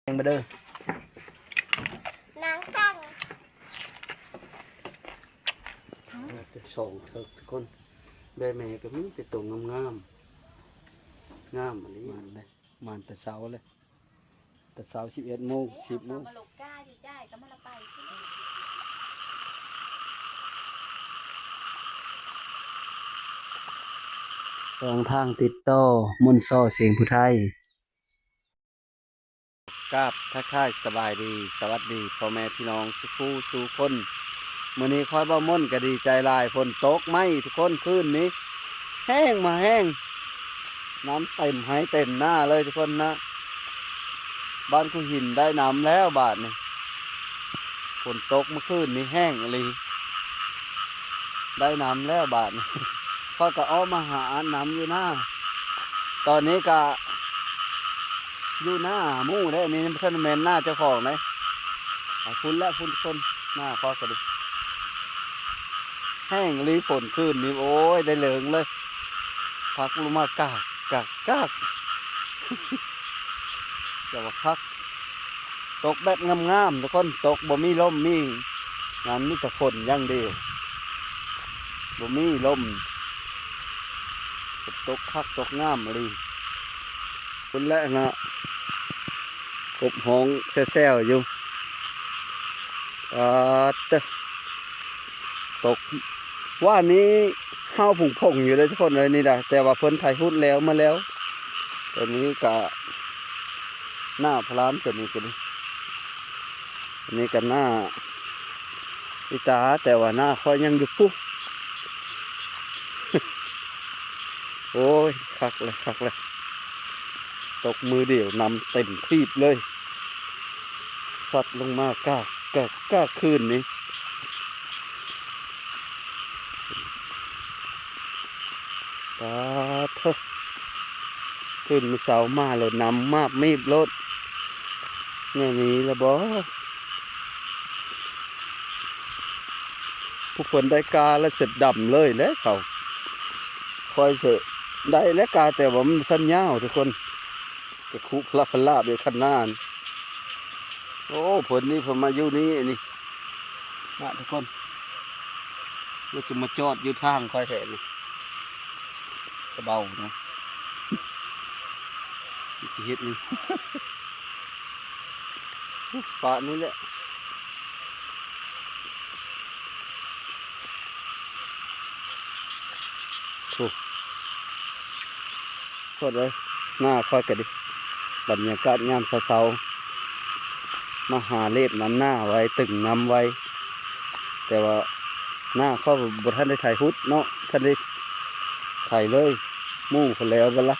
มาเด้นางตั้งจะส่งเถิกทุกคนแม่ก็มีแต่ตัวงามงามอันนี้มันเลยมันแต่เช้าเลยแต่เช้า11 โมง 10 โมงมาหลกก้าอยู่ใจก็มาละไปใช่ไหมสองทางติดต่อมนต์ซ้อเสียงผู้ไทยกราบทักทายสบายดีสวัสดีพ่อแม่พี่น้องสุขูสู่คนมื้อนี้คอยบ่ม่นก็ดีใจหลายฝนตกไหมทุกคนคืนนี้แห้งมาแห้งน้ำเต็มให้เต็มหน้าเลยทุกคนนะบ้านคุหินได้น้ำแล้วบาดนี่ฝนตกเมื่อคืนนี้แห้งอะไรได้น้ำแล้วบาดนี่พอก็อ้อมมาหาน้ำอยู่หน้าตอนนี้ก็อยู่หน้ามู่ได้นี่ท่านแมนหน้าเจ้าของเลยคุณและคุณคนหน้าพอก็ดีแห้งรีฝนคืนนี่โอ้ยได้เหลืองเลยพักลงมากากจะว่าพักตกแบบงามๆทุกคนตกบ่มีลมมีงานมีแต่ฝนอย่างเดียวบ่มีลมตกคักตกงามเลยคุณและนะกบห้องแซ่ๆอยู่ตกว่านี้ห้าวผุ่งพงอยู่เลยทุกคนเลยนี่นะแต่ว่าเพิ่นไทยหุ้นแล้วมาแล้วตอนนี้กะหน้าพรามตัวนี้กันอันนี้กันหน้าอิตาแต่ว่าหน้าคอยยังอยู่ปุ๊โอ้ยคักเลยตกมือเดียวนำเต็มทีบเลยสัดลงมากล้าคืนนี้ปาเถอะขึ้นมือเสามาแล้วนำมาบมีบรถเนี่ยนี้ละบอผู้คนได้กาแล้วเสร็จดำเลยแล้วเขาคอยเสร็จได้แล้วกาแต่ว่ามันขั้นยาวทุกคนจะคุพละพลาบอยู่ขั้นนานโอ้ผลนี้ผมมาอยู่นี่นี่นะทุกคนเราจะมาจอดอยู่ทางคอยแห่นี่จะเบานะสิเฮ็ดนี่ป่านี่แหละถูกโทษเลยหน้าคอยกันดิบรรยากาศงามเศร้าๆมาหาเล็บน้ำหน้าไว้ตึงน้ำไว้แต่ว่าหน้าเขาบท่านได้ถ่ายฮุดเนาะท่านได้ถ่ายเลยมู่คนแล้วกันละ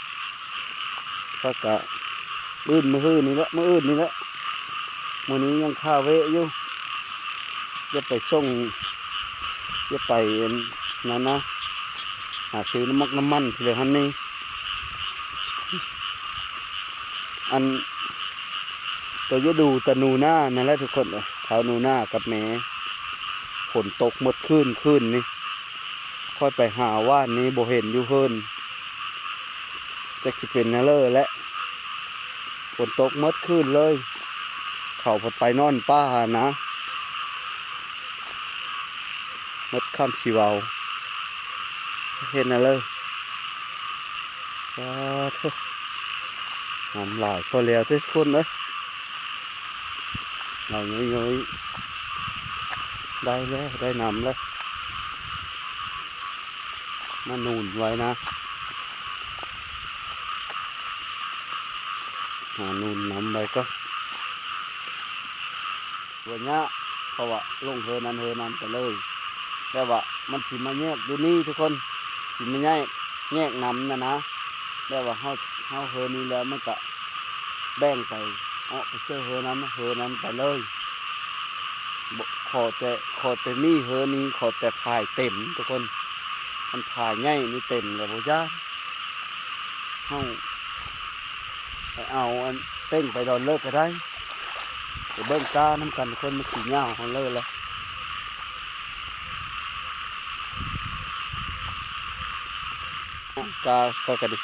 ก็กะมื้อมื้อนี่แหละมื้ออื่นนี่แหละมื้อนี้ยังข้าวเวะอยู่จะไปส่งจะไปนั่นนะหาซื้อน้ำมันเหลือหันนี่อันตัวจะดูตะนูหน้านั่นแหละทุกคนเลยเท้านูหน้ากับแม่ฝนตกหมดคืนนี่ค่อยไปหาว่านนี้บ่เห็นอยู่เพิ่นจะสิเป็นนั่นเลยและฝนตกหมดคืนเลยเขาพอไปนอนป้านะหมดคำชีวาวเห็นนั่นเลยทุกน้ำลายพอแล้วทุกคนเลยเราย้อยได้แล้วได้น้ำแล้วมาหนุนไว้นะหาหนุนน้ำไว้ก็วันนี้เพราะว่าลงเฮนั้นไปเลยแต่ว่ามันสิมาแยกอยู่นี่ทุกคนสิมาแยกน้ำนะแต่ว่าเขาเฮนี้แล้วมันก็แบ่งไปไปเชื่อเฮนั้นไปเลยขอแต่มีเฮนี้ขอแต่พายเต็มทุกคนมันพายง่ายนี่เต็มเลยบ่จ้าเอาไปเอาอันเต้งไปดอนเลิกก็ได้ไปเบิ้งกาน้ำกันคนมาขี่เงาของเลิกแล้วกาก็กระดิ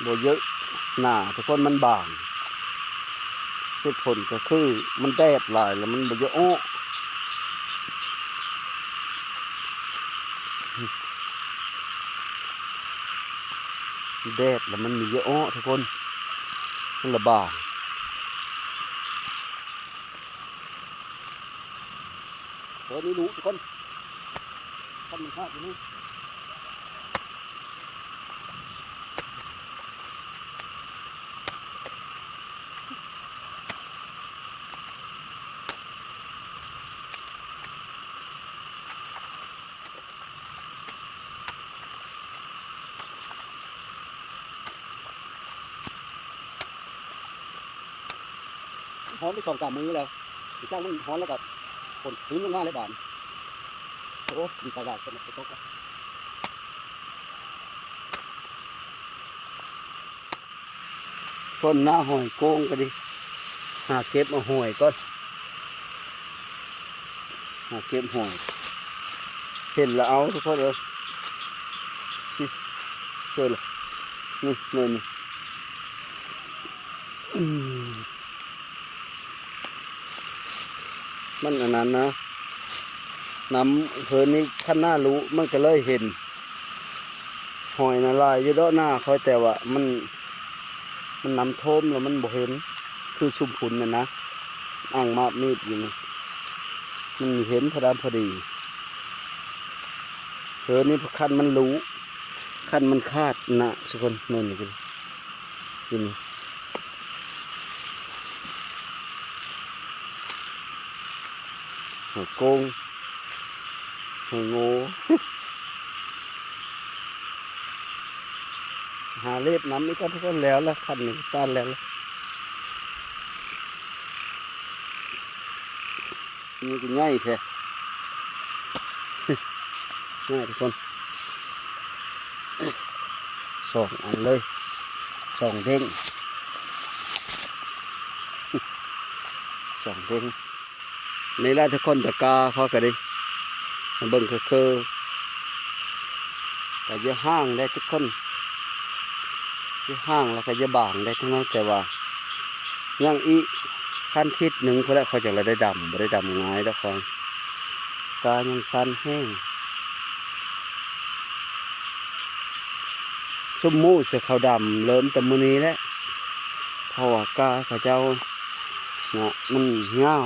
บ่เยอะ หน้าทุกคนมันบางเหตุผลก็คือมันแดดหลายแล้วมันบ่เยอะอ้อแดดแล้วมันมีเยอะอ้อทุกคนมันละบางนี่รู้ทุกคนท่านมันคาดอยู่นี่ฮ้อนไป2-3 มื้อแล้วอีกจ้างมันฮ้อนแล้วก็ฝนพื้นลงมาเลยบานโอ้ดีใจได้จะตกคนหน้าหอยโกงก็ดิหาเก็บมาหอยก่อนหาเก็บหอยเห็นแล้วเอาทุกคนเลยเจอเลยนี่เลยนี่มันอันนั้นนะน้ำเพลินนี่ขั้นหน้ารู้มันก็เลยเห็นหอยน่ะลายอยู่ด้านหน้าเขาแต่ว่ามันน้ำท่วมแล้วมันบ่เห็นคือชุมพุนน่ะนะอ่างมามีดอยู่นี่มันเห็นพอดำพอดีเพลินนี่ขั้นมันรู้ขั้นมันคาดนะทุกคนนั่นนี่กินหอยโกงหอยโง่หาเล็บน้ำนี่ก็ทุกคนแล้วละคันหนึ่งตานแล้วละนี่ก็ง่ายแท้ ง่ายทุกคน2 อันเลย2 เด้ง2 เด้งนี่แหละทุกคนตะกาเขาก็ได้เบิ่งคือก็จะห้างได้ทุกคนจะห้างแล้วก็จะบางได้ทั้งนั้นแต่ว่ายังอีขั้นทิศหนึ่งเขาแล้วเขาจะได้ดำไม่ได้ดำง่ายทุกคนกายังสั้นแห้งชุ่มมูเสือขาวดำเริ่มแต่มื้อนี้แล้วเพราะว่ากาเขาเจ้าเนี่ยมันเงา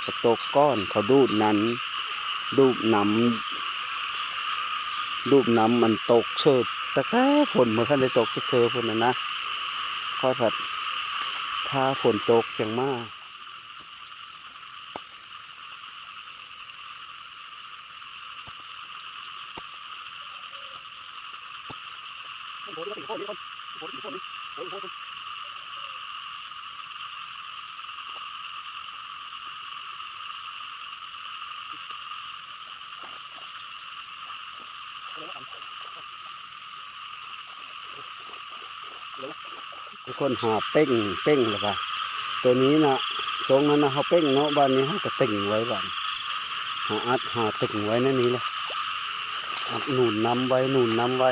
กระตกก้อนเขาดูดนั้นดูดน้มันตกเชิดแต่ฝนเมื่อขั้นได้ตกเธอฝนนะค่อยผัดถ้าฝนตกอย่างมากทุกคนหาเป้งเลยป่ะตัวนี้นะทรงนั้นนะเขาเป้งเนาะบ้านนี้เขาก็ติ่งไว้บ้านหาติ่งไว้นั่นนี่แหละอัดหนุนน้ำไว้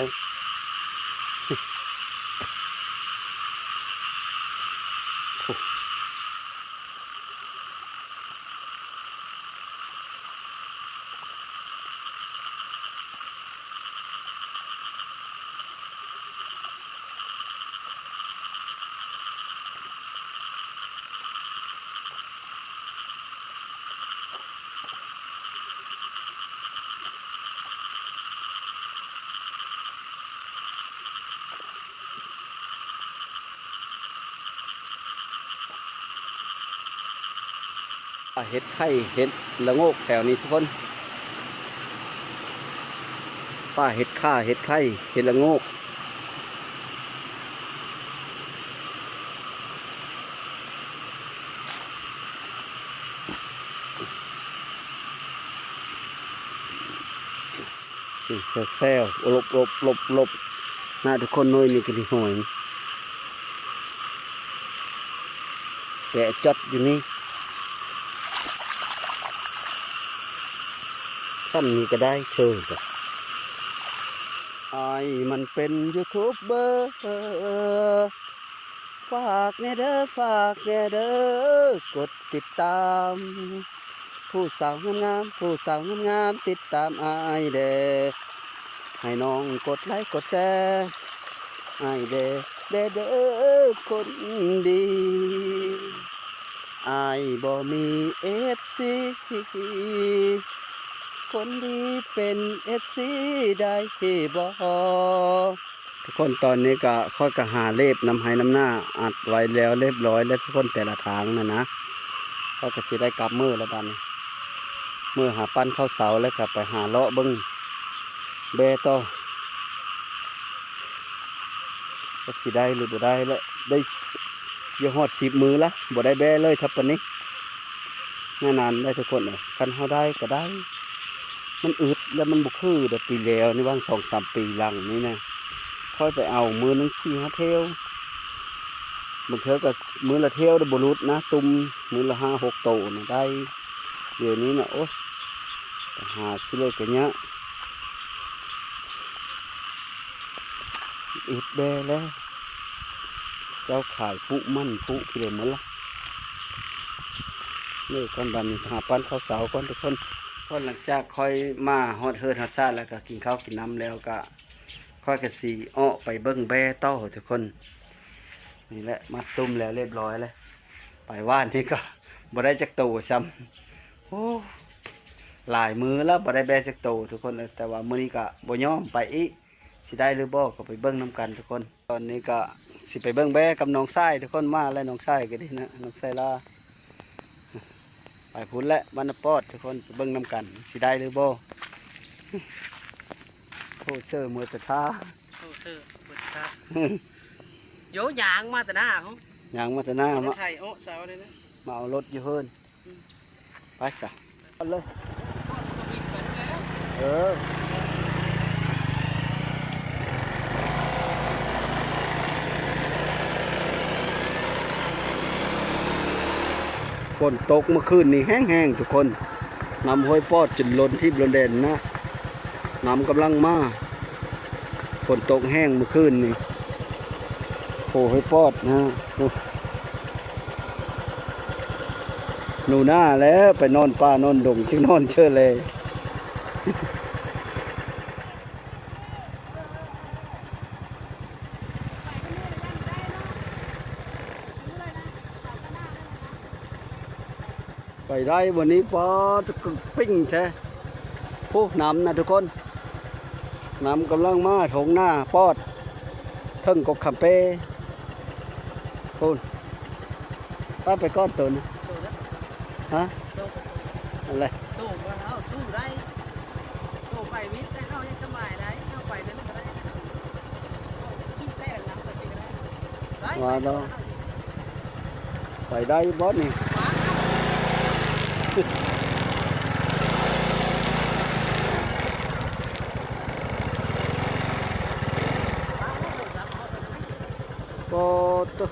เห็ดไข่เห็ดละโงกแถวนี้ทุกคนป้าเห็ดข่าเห็ดไข่เห็ดละโงกแซวหลบน่าทุกคนน้อยนี่กันหอยแกะจดอยู่นี่ซ้ำนี้ก็ได้เชิญจ้ะ ไอ้มันเป็นยูทูบเบอร์ฝากแน่เด้อฝากแน่เด้อกดติดตามผู้สาวงามๆผู้สาวงามๆติดตามไอ้เด้อให้น้องกดไลค์กดแชร์ไอ้เด้อเด้อคนดีไอ้บ่มีFC คนดีเป็นFC ได้บ่ทุกคนตอนนี้ก็ค่อยกระหาเล็บน้ำให้น้ำหน้าอัดไว้แล้วเรียบร้อยแล้วทุกคนแต่ละทางนะก็จะได้กลับมือแล้วบัดนี้มือหาปั้นเข้าเสาแล้วก็ไปหาเลาะเบิ้งเบต่อก็สิได้หรือบ่ได้แล้วได้เยอะฮอด10 มือละบ่ได้แบเลยทับปานนี้นานๆได้ทุกคนเลยคันเฮาได้ก็ได้มันอึดแล้วมันบุคือเดี๋ยวปีแล้วนี่ว่าง2-3 ปีหลังนี่นะค่อยไปเอามือนึง4-5 เที่ยวบางเทื่อก็มือละเที่ยวได้บรุษนะตุ่มมือละ5-6 โตนะได้เดี๋ยวนี้นะโอ้หาสิเลยกันเนี้ยอึดแบแล้วเจ้าขายปุมั่นปุพี่เลยเหมือนละนี่ก้อนบันหาปั้นข้าวเสาก้อนทุกคนพอหลังจากค่อยมาฮอดเฮิร์ดฮอดซ่าแล้วก็กินข้าวกินน้ำแล้วก็ค่อยกระสีอ้อไปเบิ้งแบต่อทุกคนนี่แหละมัดตุ้มแล้วเรียบร้อยเลยไปว่านนี่ก็บ่ได้จักโตซ้ำโอ้หลายมือแล้วบ่ได้แบจักโตทุกคนแต่ว่ามื้อนี้ก็บ่ยอมไปอีกสิได้หรือบ่ก็ไปเบิ้งน้ำกันทุกคนตอนนี้ก็สิไปเบิ้งแบกับน้องชายทุกคนมาแล้วน้องชายก็ดีนะน้องชายลาไปพุ่นและบ้านปอดทุกคนไปเบิ้งน้ำกันสิได้หรือบ่โอ้เซอร์มือตะท่า โอ้เธอเปิดตาโยยางมาแต่หน้าเขา อย่างมาแต่หน้ามา ไทยโอ้สาวเลยนะ มาเอารถอยู่เฮิรนไปซะเอาเลยเออฝนตกเมื่อคืนนี่แห้งๆทุกคนน้ำห้วยปอดจนล้นที่บรนเด่นนะน้ำกำลังมาฝนตกแห้งเมื่อคืนนี่โอ้ห้วยปอดนะหนูหน้าแล้วไปนอนป่านอนดงจึงนอนเชื่อเลยไปได้วันนี้ปอจะปิ้งแท้พวกน้ำนะทุกคนน้ำกำลังมาถงหน้าปอดทึ่งกบขับเป้คุณป้าไปก้อนตัวนะฮะอะไร ตู้มาเอาตู้ได้ตู้ไปวิทย์ได้เอายังสบายได้เอาไปได้ไม่ได้กินแต่น้ำไปกินได้ มาดอไปได้บอสนี่ก็ตัว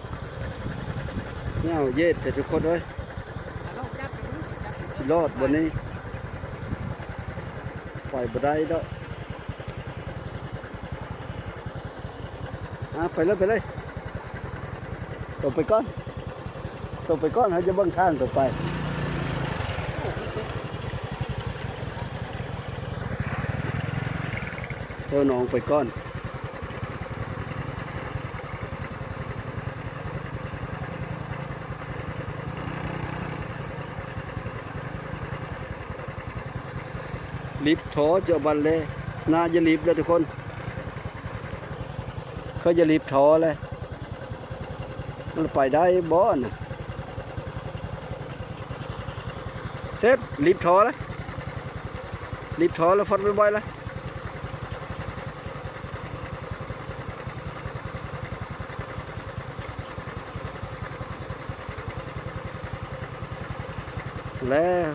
เนี่ยเย็ดแต่ทุกคนเลยสิรอดวันนี้ปล่อยบ่ได้ดอกไปเลยไปเลยตกไปก้อนตกไปก้อนเขาจะเบิ้งข้างตกไปเจ้าน้องไปก้อนลิฟต์ถอเจ้าบันเลยน่าจะลิฟต์เลยทุกคนเขาจะลิฟต์ถอเลยมันไปได้บ่นะเซฟลิฟต์ถอเลยลิฟต์ถอแล้วฟอดบ่อยๆเลยแล้ว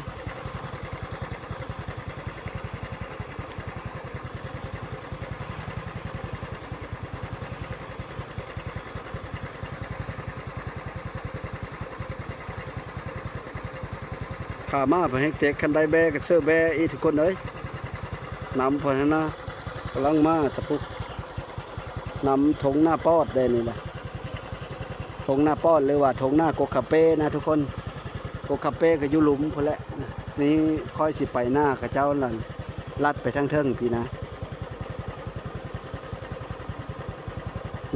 ขามาไปให้เตะคันไดแบกับเสื้อแบอีทุกคนเลยนำพอนะ กำลังมาตะปุกนำทงหน้าปอดได้นี่แหละทงหน้าปอดหรือว่าทงหน้าโกคาเป้นะทุกคนโกคาเป้ก็อยู่หลุมพอแหละนี่ค่อยสิไปหน้ากับเจ้านั่นลัดไปทั้งเทิงพี่นะ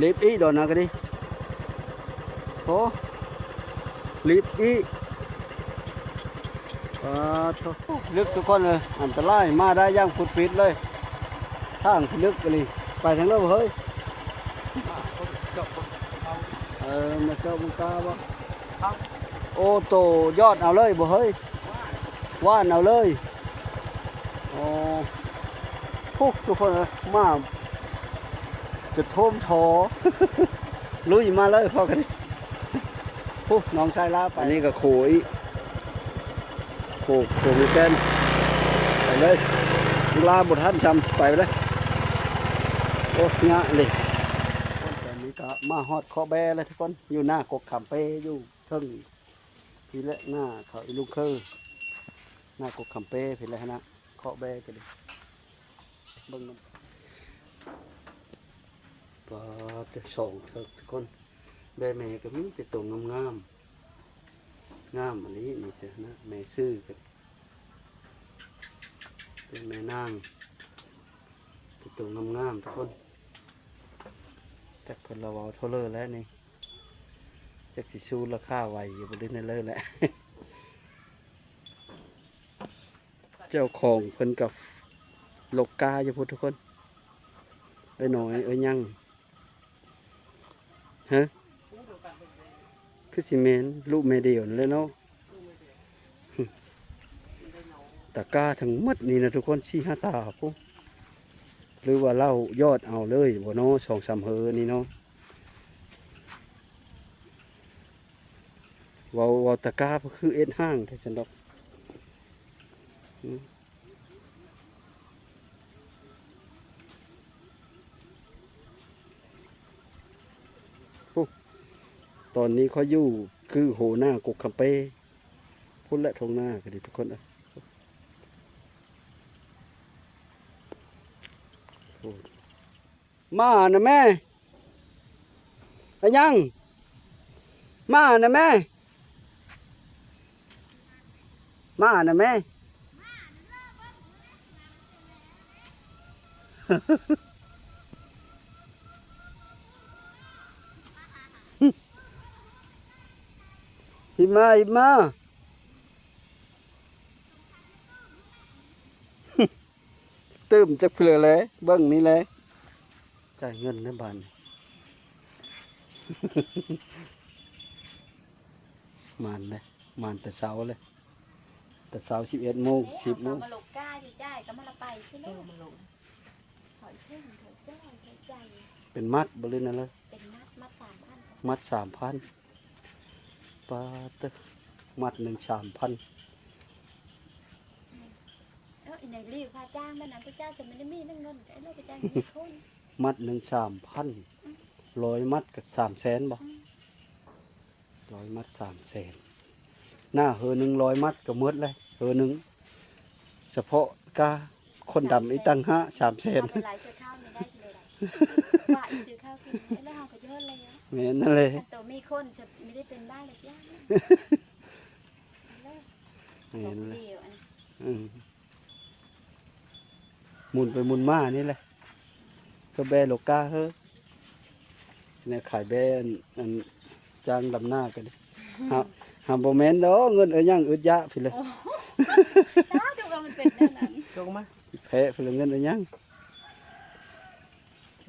รีบอีโดนนะก็ดิโอ้รีบอีลึกทุกคนเลยอันตรายมาได้ย่างฟุดฟิตเลยทางลึกเลยไปทางเลิศเฮ้ยมาเจ้าบุญตาบ่โอ้โตยอดเอาเลยบ่เฮ้ยว่านเอาเลยโอ้ทุกคนเลยมาจะโทมทอ ลุยมาเลยพอกันน้องชายลาไปอันนี้ก็โขยโขมีแกนไปเลยลาบทท่านจำไปเลยโอ้งะเลยตอนนี้ก็มาฮอดคอแบเลยทุกคนอยู่หน้ากกขำเปอยู่เทิงพี่เละหน้าเขาอีลูกเคอหน้ากกขำเปพี่เละนะเคาะแบกันเลยเบิ้งน้ำปลาจะส่องเถอะทุกคนแบแม่ก็มีแต่ตัวงามอันนี้นี่เสียนะแม่ซื้อกันเป็นแม่นางแต่ตัวงามทุกคนจากคนเราเอาเท่าเลยแล้วนี่จากสิซูราคาไหวอยู่บนดินนั่นเลยแหละ เจ้าของเพิ่นกับโลกาอยู่พุทธทุกคนเอ้ยหน่อยเอ้ยยังฮะคือสิเมนลูกเมเดียวเลยเนาะตะกาทั้งหมดนี่นะทุกคน4-5 ตาปุ๊หรือว่าเล่ายอดเอาเลยบ่เนาะ2-3 เฮอนี่เนาะเว้าตะกาก็คือเอ็นห้างแต่ฉันดอกตอนนี้เขาอยู่คือโหหน้ากกคำเป้พุ่นและทงหน้าก็ดีทุกคนมานะแม่อะยังมานะแม่มานะแม่หิมาตื้มจะเผื่อเลยเบิ้งนี่เลยจ่ายเงินในบ้าน มันเลยมันแต่เช้าเลยแต่เช้า11 โมง 10 โมงมาหลบก้าอยู่จ่ายก็มาละไปใช่ไหมมาหลบถอยขึ้นถอยจ่ายถอยใจเป็นมัดบริเวณนั้นเลยเป็นมัด3,000มัด3,000ปลาตึกมัด1 3,000อีไหนรีบพาจ้างบ้านนั้นพระเจ้าจะไม่ได้มีเงินไอ้เราไปจ้างมีคนมัด1 3,000 100 มัดกับ300,000บ่100 มัด300,000หน้าเฮอ100 มัดก็หมดเลยเฮอ1เฉพาะกาคนดำอีตั้ง5 300,000หลายซื้อข้าวไม่ได้เลยว่าซื้อข้าวกินแล้วเราก็จะเท่าไรแม่นั่นเลยตัวมีคนไม่ได้เป็นบ้านเลยย่าแม่นั่นเลยหมุนไปหมุนมานี่แหละก็แบโลกาเฮ้เนี่ยขายแบอันจ้างดำหน้ากันหาโมเมนต์เนาะเงินยังอึดยะพี่เลยช้าดูว่ามันเป็นนั่นนั้นลงมาแพ้พี่เลยเงินยัง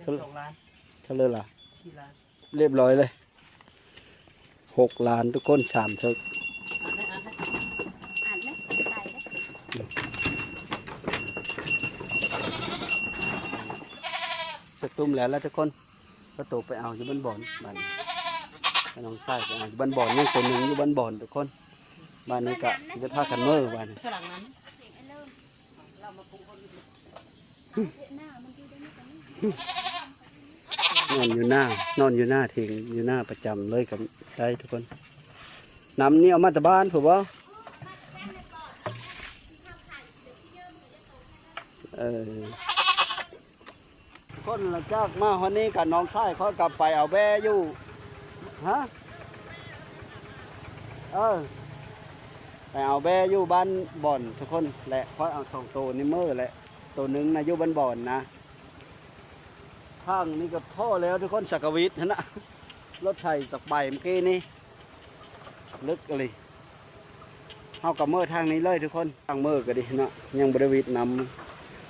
2 ล้านเท่าเลยล่ะ4 ล้านเรียบร้อยเลย6 ล้านทุกคน3 เทิกอ่านไหมตายสตุ้มแล้วทุกคนก็ตกไปเอาอยู่บนบ่อนบ้านน้องชายไปเอาอยู่บนบ่อนนั่งตัวหนึ่งอยู่บนบ่อนทุกคนบ้านนี้ก็จะพากันเมื่อบ้านสลังนั้นนอนอยู่หน้าทิ้งอยู่หน้าประจำเลยกับได้ทุกคนน้ำนี่เอามาจากบ้านถูกป่ะ คนหลังจากมาวันนี้กับน้องชายเขากลับไปเอาแบอยู่ฮะไปเอาแบอยู่บ้านบ่อนทุกคนแหละเพราะเอา2 ตัวนี่มือแหละตัวหนึ่งนะอยู่บ้านบ่อนนะข้างนี้กับท่อแล้วทุกคนสักวิทนะรถไถสักใบเมื่อกี้นี่ลึกเลยเอากับมือทางนี้เลยทุกคนทางมือก็ดีนะยังบริวิตนำ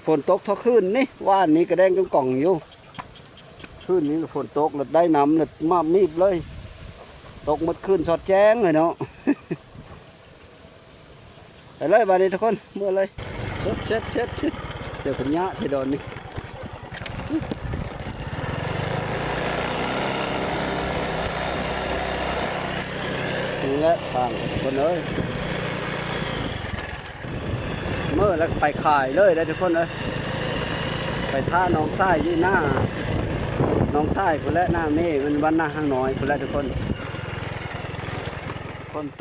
ฝนตกเท่าขึ้นนี่ว่านนี้กระแดงกล่องอยู่ขึ้นนี้ฝนตกเลยได้น้ำเลยมามีบเลยตกหมดขึ้นสอดแจ้งเลยเนาะ ไปเลยบานนี้ทุกคนเมื่อเลยเช็ดเดี๋ยวผมยะที่โดนนี่นี่แหละทางคนเลยเมื่อแล้วไปขายเลยได้ทุกคนเลยไปท่าน้องไส้ยี่หน้าน้องไส้คนและหน้าเมฆมันวันหน้าห้างน้อยคนและทุกคน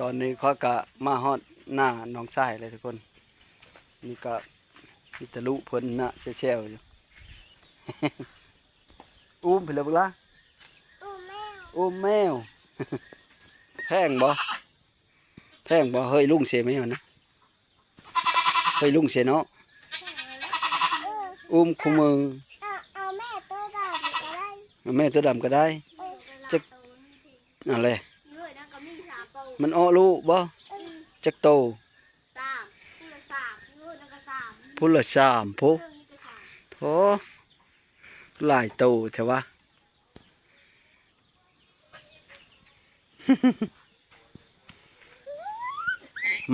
ตอนนี้เขากะมาฮอดหน้าน้องไส้เลยทุกคนนี่ก็มีตะลุเพิ่นนะเซลอยู่ อุ้มไปเลยบุล่ะอุ้มแมว แพงบ่เฮ้ยลุงเสียไหมวะนะเฮ้ยลุงเสียเนาะอุ้มคู่มือเอาแม่ตัวดำก็ได้ แม่ตัวดำก็ได้จะอะไรมันอ้อลูกบ่จักโตพุ่นละ3พุโธหลายโตใช่ปะ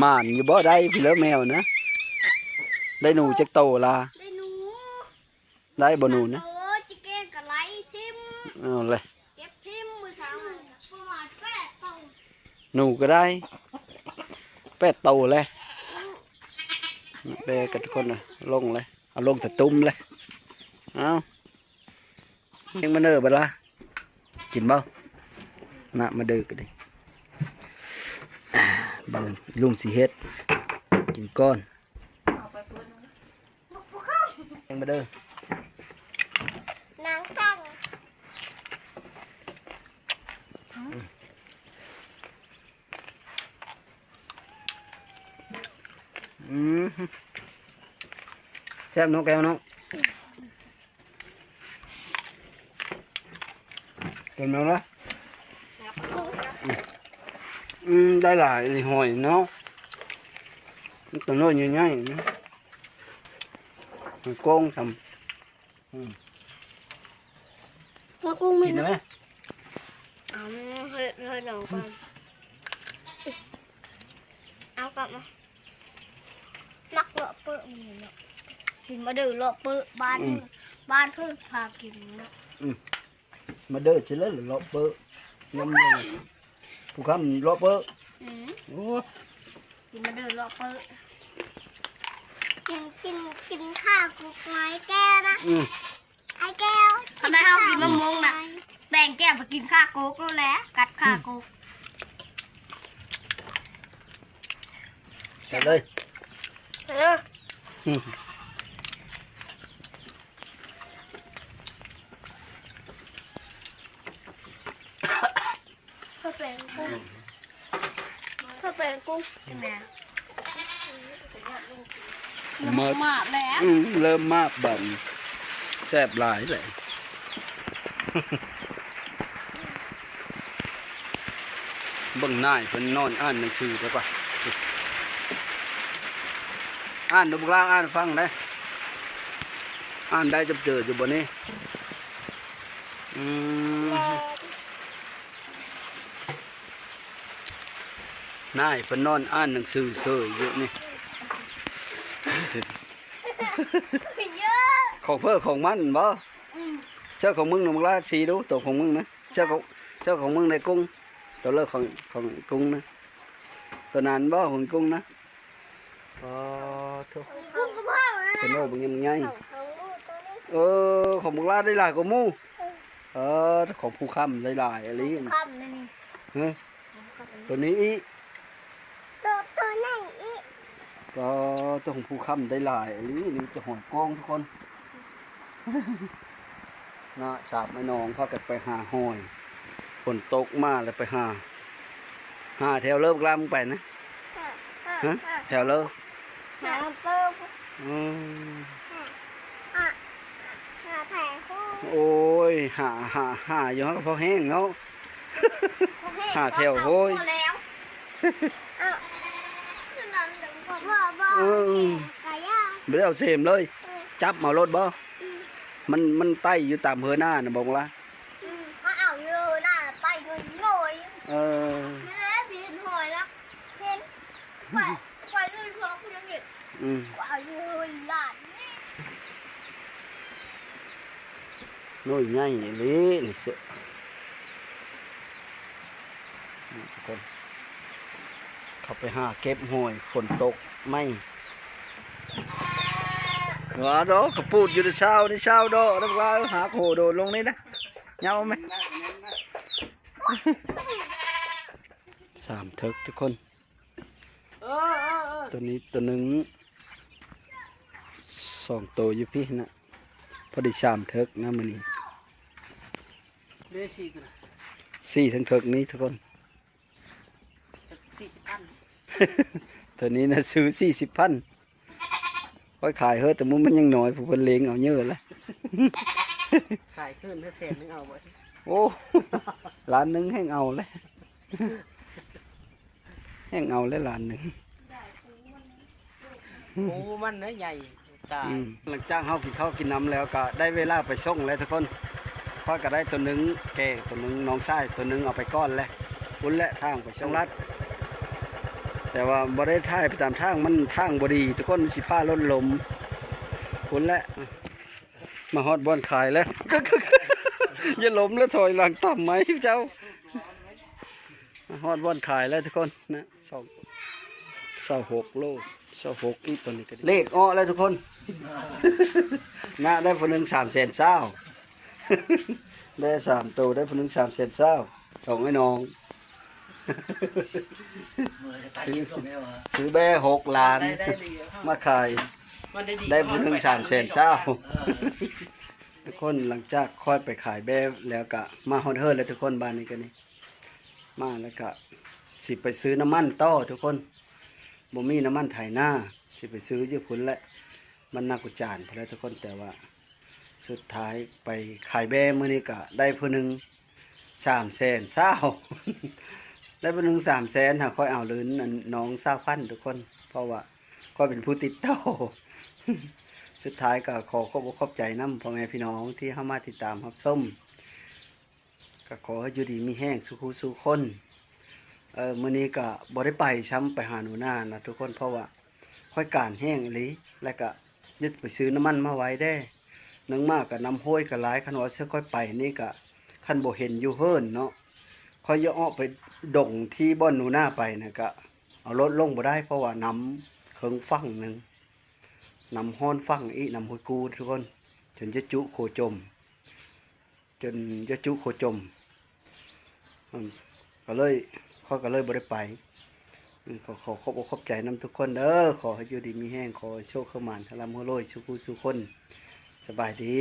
มานอยู่บ่ได้พี่เลิฟแมวนะได้หนูจักโตล่ะได้หนู ได้บ่หนูนะ โอ้จิเกนกับไลทิม เอาเลย เก็บทิมมือสาวประมาณ8 ตัว หนูก็ได้8 โตเลยแบกันทุกคนเลยลงเลยเอาลงแต่ตุ้มเลยเอายังมาเนอบ่ล่ะกินบ่น่ะมาเด้อกันดิเบิ่งลุงสิเฮ็ดกินก้อนยังมาเด้อน างตั้ง แซ่บน้องแก้วน้องกินแมวละได้หลายหอยเนาะมันตัวน้อยใหญ่ๆนะมันโกงทำ แล้วกุ้งมี กินได้ไหม เอาเฮ้ยหนูก่อนเอากลับมามักเลาะเปื้อมันเนาะกินมาดื้อเลาะเปื้อบ้านเพื่อพากินเนาะ มาเด้อเฉลยหลบเบอร์น้ำเลยผู้คำหลบเบอร์โอ้ กินมาดื้อเลาะเปื้อกินข้าวกุ๊กไม้แก้วนะไอ้แก้วทำไมเขากินมะม่วงน่ะแบ่งแก้วไปกินข้าวกุ๊กรู้แล้วกัดข้าวกุ๊ก ใส่เลย เพื่อเป็นกุ้งแม่ มา มาแล้ว เริ่มมากบั่นแซ่บหลายเลยเบิ่งหน้าเพิ่นนอนอ่านหนังสือใช่ปะอ่านดูบุกลางอ่านฟังได้อ่านได้จะเจออยู่บนนี้นายเพิ่นนอนอ่านหนังสือเสยอยู่นี่ ของเพื่อของมันบ่เชือกของมึงหนุ่มกล้าสีดูตัวของมึงนะเชือกของมึงในกุ้งตัวเลิกของกุ้งนะตัวนั้นบ่ของกุ้งนะทุก กุ้งก็พ่อนะ ตัวโน่บึงยังไงของมึงกล้าได้หลายกว่ามูของผู้ค้ำได้หลายอะไร คำนี่ ตัวนี้อี ตัวไหนอีก ก็ตัวของผู้ค้ำได้หลายอะไรนี่จะหอยกองทุกคน นะสามไอ้น้องพากันไปหาหอยฝนตกมาแล้วไปหาแถวเริ่มกล้ามไปนะฮะแถวเริ่ม หาเปิ้ล อืม หาแผงคู่ โอ้ยหาอยู่ฮะพอแห้งเนาะ หาแถวโห้ย แล้วบ่ไก่ย่าง ไม่ได้เอาเสมเลย จับเมารถบ่มันไต่อยู่ตามเฮือหน้านะบอกว่า มาเอาอยู่น่ะไปอยู่โง่ย เออ ไม่ได้พี่หอยแล้วเห็นไปลื่นพอคุณยังเด็ก อืม ว่าอยู่หลานนี่ น้อยใหญ่เลยนี่เสือนี่ทุกคนเขาไปหาเก็บหอยฝนตกไม่ว่าดอกกระปูดอยู่ในเช้าดอกแล้วว่าหาโคโดดลงนี่นะเงาไหมสามเทิกทุกคนตัวนี้ตัวหนึ่งสองตัวอยู่พี่นะพอดีสามเทิกนะมันนี่ เรือสี่ตัว สี่ทั้งเทิกนี้ทุกคน 40 อัน ตัวนี้นะซื้อ40,000ค่อยขายเฮ้ยแต่มุ้มันยังน้อยผู้คนเลงเอาเยอะแล้ว ขายขึ้นถ้าแสนนึงเอาไว้ โอ้ ล้านหนึ่งให้เอาเลยให้เอาเลยล้านหนึ่ง โอ้มันเนื้อใหญ่ตาย หลังจากเฮากินข้าวกินน้ำแล้วก็ได้เวลาไปส่งแล้วทุกคนค่อยก็ได้ตัวหนึ่งแก่ตัวหนึ่งน้องชายตัวหนึ่งเอาไปก้อนแล้วคุณและทางไปช่องรัดแต่ว่าบ่ได้ท่ายไปตามทางมันทางบ่ดีทุกคนสิพาล้นลมคุณและมาฮอดบ่อนขายแล้ว อย่าล้มแล้วถอยหลังต่ำไหมเจ้ามาฮอดบ่อนขายแล้วทุกคนนะ26 โล26อีกตัวนี้ก็เลขอ้อแล้วทุกคน นะได้คนหนึ่ง320,000 ได้3ตัวได้คนหนึ่ง320,000ส่งให้น้อง ซื้อแบ่6 ล้าน ได้ดี มาขาย มันดี ได้คนหนึ่ง320,000ทุกคนหลังจากค่อยไปขายแบ่แล้วก็มาฮอดเฮิร์แล้วทุกคนบ้านนี้กันนี่มาแล้วก็สิไปซื้อน้ำมันต่อทุกคนบ่มีน้ำมันไถนาสิไปซื้ออยู่พุ่นแหละมันนักกุจานพุ่นแหละทุกคนแต่ว่าสุดท้ายไปขายแบ่มื้อนี้ก็ได้ผู้หนึง320,000 ได้ผู้หนึง300,000หาค่อยเอาลืนน้อง20,000ทุกคนเพราะว่าค่อยเป็นผู้ติดต่อ สุดท้ายก็ขอขอบใจน้ำพ่อแม่พี่น้องที่เข้ามาติดตามรับชมก็ขอให้อยู่ดีมีแห้งสุขุสุขคนมื้อนี้ก็บ่ได้ไปช้ำไปหาหนูนานะทุกคนเพราะว่าค่อยการแห้งอีหลีแล้วก็ยึดไปซื้อน้ำมันมาไว้ได้นึงมากก็น้ำห้วยก็หลายคันว่าสิค่อยไปนี่ก็คันบ่เห็นอยู่เฮิรนเนาะค่อยย่อไปดงที่บ่อนหนูนาไปนะก็เอารถลงบ่ได้เพราะว่าน้ำเคิงฟังหนึงนำห้อนฟังอีนำหอยกูทุกคนจนจะจุโคจมก็เลยเขาก็เลยบ่ได้ไปขอขอบใจนำทุกคนเด้อขอให้อยู่ดีมีแห้งขอให้โชคเข้ามาทะลำหัวโลยสุขุสุขคนสบายดี